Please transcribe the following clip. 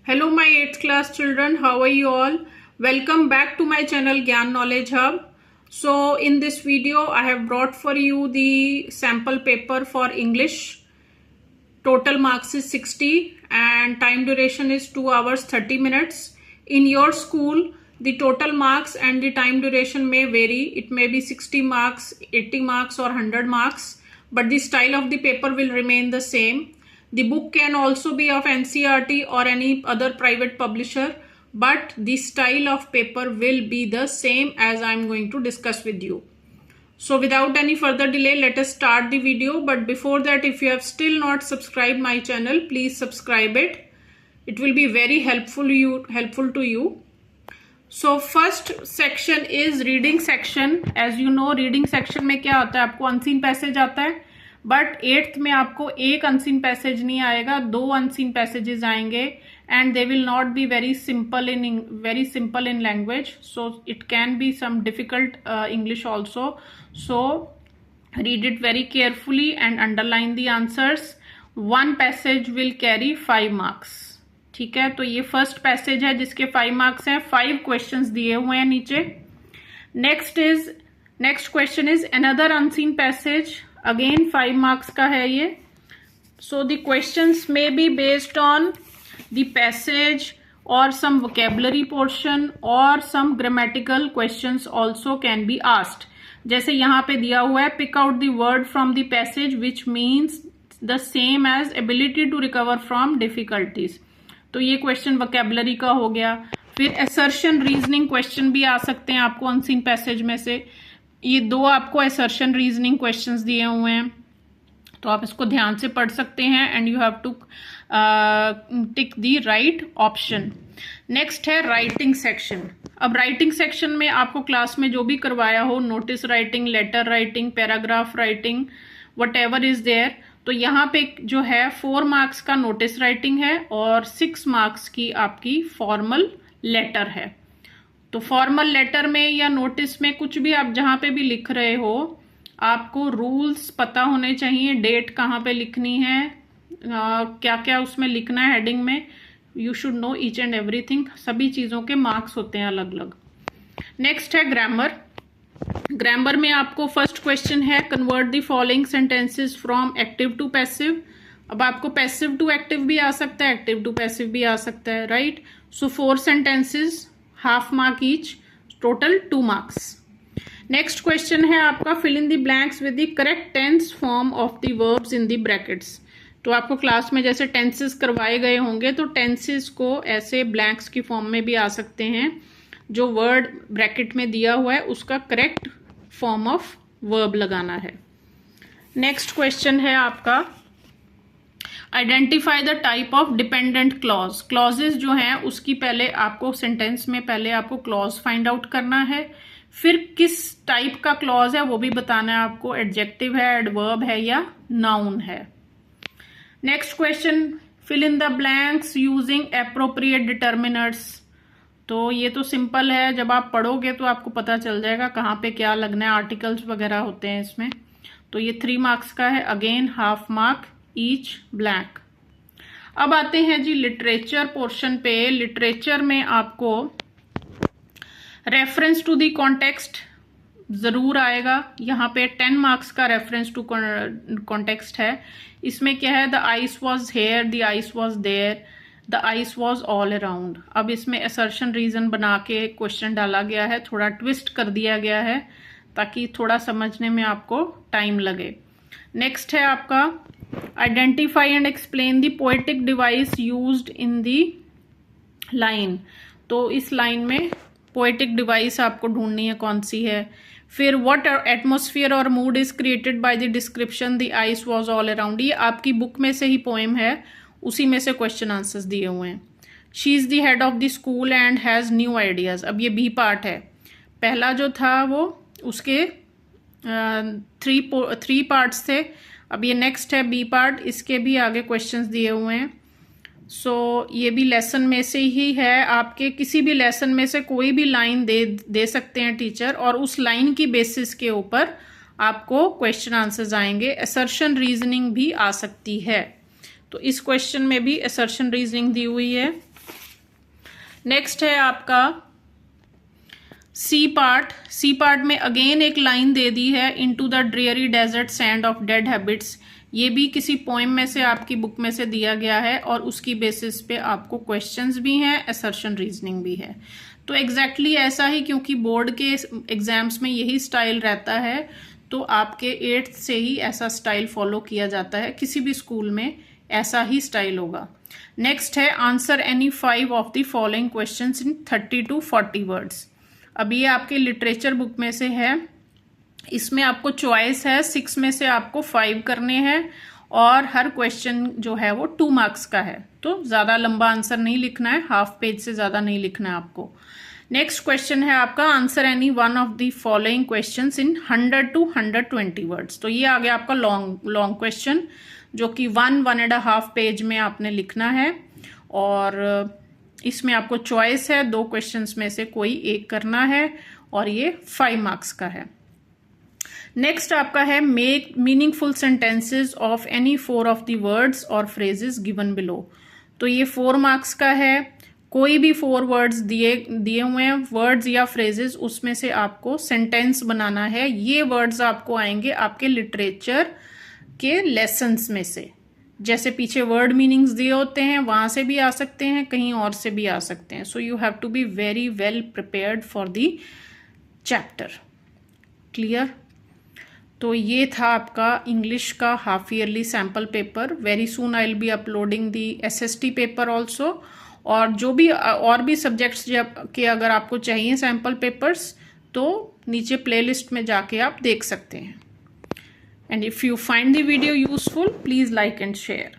Hello my 8th class children, how are you all? Welcome back to my channel Gyan Knowledge Hub. So in this video I have brought for you the sample paper for English. Total marks is 60 and time duration is 2 hours 30 minutes. In your school the total marks and the time duration may vary. It may be 60 marks, 80 marks or 100 marks, but the style of the paper will remain the same. The book can also be of NCERT or any other private publisher, but the style of paper will be the same as I am going to discuss with you. So without any further delay, let us start the video. But before that, if you have still not subscribed my channel, please subscribe it. It will be very helpful to you. So first section is reading section. As you know, reading section में क्या होता है, आपको unseen passage आता है, but 8th में आपको एक अनसीन पैसेज नहीं आएगा, 2 अनसीन पैसेजेस आएंगे and they will not be very simple in language, so it can be some difficult English also. So read it very carefully and underline the answers. 1 passage will carry 5 marks. ठीक है, तो ये first passage है जिसके 5 marks हैं. 5 questions दिए हुए हैं नीचे. Next question is another unseen passage. Again 5 marks का है ये. So the questions may be based on the passage और सम वोकेबलरी पोर्शन और some grammatical questions also can be asked. जैसे यहाँ पे दिया हुआ है, pick out the word from the passage which means the same as ability to recover from difficulties. तो ये क्वेश्चन वोकेबलरी का हो गया. फिर असर्शन रीजनिंग क्वेश्चन भी आ सकते हैं आपको अनसीन पैसेज में से. ये 2 आपको असर्शन रीजनिंग क्वेश्चंस दिए हुए हैं, तो आप इसको ध्यान से पढ़ सकते हैं and you have to tick the right option. Next है राइटिंग सेक्शन. अब राइटिंग सेक्शन में आपको क्लास में जो भी करवाया हो, notice writing, letter writing, paragraph writing, whatever is there, तो यहाँ पे जो है 4 मार्क्स का नोटिस राइटिंग है और 6 मार्क्स की आपकी फॉर्मल लेटर है. तो फॉर्मल लेटर में या नोटिस में कुछ भी आप जहां पे भी लिख रहे हो, आपको रूल्स पता होने चाहिए. डेट कहाँ पे लिखनी है, क्या क्या उसमें लिखना है हेडिंग में. You should know each and everything. सभी चीजों के मार्क्स होते हैं अलग अलग. नेक्स्ट है ग्रामर. ग्रामर में आपको फर्स्ट क्वेश्चन है, convert the following sentences from active to passive. अब आपको पैसिव टू एक्टिव भी आ सकता है, एक्टिव टू पैसिव भी आ सकता है, right. So 4 sentences, half mark each, total 2 marks. Next question है आपका, fill in the blanks with the correct tense form of the verbs in the brackets. तो आपको क्लास में जैसे टेंसेस करवाए गए होंगे, तो टेंसेस को ऐसे ब्लैंक्स की फॉर्म में भी आ सकते हैं. जो वर्ड ब्रैकेट में दिया हुआ है उसका करेक्ट फॉर्म ऑफ वर्ब लगाना है. नेक्स्ट क्वेश्चन है आपका, identify the type of dependent clause. Clauses जो हैं उसकी पहले आपको सेंटेंस में पहले आपको क्लॉज फाइंड आउट करना है, फिर किस टाइप का क्लॉज है वो भी बताना है आपको. एडजेक्टिव है, एडवर्ब है या नाउन है. Next question, fill in the blanks using appropriate determiners. तो ये तो सिंपल है, जब आप पढ़ोगे तो आपको पता चल जाएगा कहाँ पे क्या लगना है. आर्टिकल्स वगैरह होते हैं इसमें. तो ये 3 मार्क्स का है. Again half mark each blank. अब आते हैं जी लिटरेचर पोर्शन पे. लिटरेचर में आपको रेफरेंस टू द कॉन्टेक्स्ट जरूर आएगा. यहाँ पे 10 मार्क्स का रेफरेंस टू कॉन्टेक्स्ट है. इसमें क्या है, the ice was here, the ice was there, the ice was all around. अब इसमें असर्शन रीजन बना के क्वेश्चन डाला गया है, थोड़ा ट्विस्ट कर दिया गया है ताकि थोड़ा समझने में आपको टाइम लगे. नेक्स्ट है आपका, identify and explain the poetic device used in the line. तो इस लाइन में पोएटिक डिवाइस आपको ढूंढनी है कौन सी है. फिर व्हाट एटमॉस्फेयर और mood is created by the description the ice was all around. ये आपकी बुक में से ही पोएम है, उसी में से क्वेश्चन आंसर्स दिए हुए हैं. She is the head of the school and has new ideas. अब ये बी पार्ट है. पहला जो था वो उसके 3 पार्ट्स थे. अब ये नेक्स्ट है बी पार्ट, इसके भी आगे क्वेश्चंस दिए हुए हैं. सो ये भी लेसन में से ही है. आपके किसी भी लेसन में से कोई भी लाइन दे सकते हैं टीचर, और उस लाइन की बेसिस के ऊपर आपको क्वेश्चन आंसर्स आएंगे. असर्शन रीजनिंग भी आ सकती है. तो इस क्वेश्चन में भी असर्शन रीजनिंग दी हुई है. नेक्स्ट है आपका सी पार्ट। सी पार्ट में अगेन एक लाइन दे दी है, into the dreary desert sand of dead habits. ये भी किसी पोएम में से आपकी बुक में से दिया गया है और उसकी बेसिस पे आपको क्वेश्चंस भी हैं, असर्शन रीजनिंग भी है। तो एग्जैक्टली ऐसा ही, क्योंकि बोर्ड के एग्जाम्स में यही स्टाइल रहता है, तो आपके 8th से ही ऐसा स्टाइल फॉलो किया जाता है, किसी भी स्कूल में ऐसा ही स्टाइल होगा। नेक्स्ट है answer any 5 of the following questions in 30 to 40 words. अब ये आपके लिटरेचर बुक में से है, इसमें आपको चॉइस है 6 में से आपको 5 करने हैं और हर क्वेश्चन जो है वो 2 मार्क्स का है, तो ज़्यादा लंबा आंसर नहीं लिखना है, हाफ पेज से ज़्यादा नहीं लिखना है आपको। नेक्स्ट क्वेश्चन है आपका answer any one of the following questions in 100 to 120 words. तो ये आ गया आपका लॉन्ग क्वेश्चन, जो कि 1.5 पेज में आपने लिखना है और इसमें आपको चॉइस है 2 क्वेश्चंस में से कोई एक करना है और ये 5 मार्क्स का है। नेक्स्ट आपका है make meaningful sentences of any 4 of the words और फ्रेजेस गिवन बिलो। तो ये 4 मार्क्स का है, कोई भी 4 वर्ड्स दिए हुए हैं, वर्ड्स या फ्रेजेस, उसमें से आपको सेंटेंस बनाना है। ये वर्ड्स आपको आएंगे आपके लिटरेचर के लेसन्स में से, जैसे पीछे वर्ड मीनिंग्स दिए होते हैं वहां से भी आ सकते हैं, कहीं और से भी आ सकते हैं। So you have to be very well prepared for the chapter. Clear? तो ये था आपका इंग्लिश का half yearly sample paper. Very soon I will be uploading the SST paper also, और जो भी और भी सब्जेक्ट्स के अगर आपको चाहिए सैम्पल पेपर्स तो नीचे प्लेलिस्ट में जाके आप देख सकते हैं। And if you find the video useful, please like and share.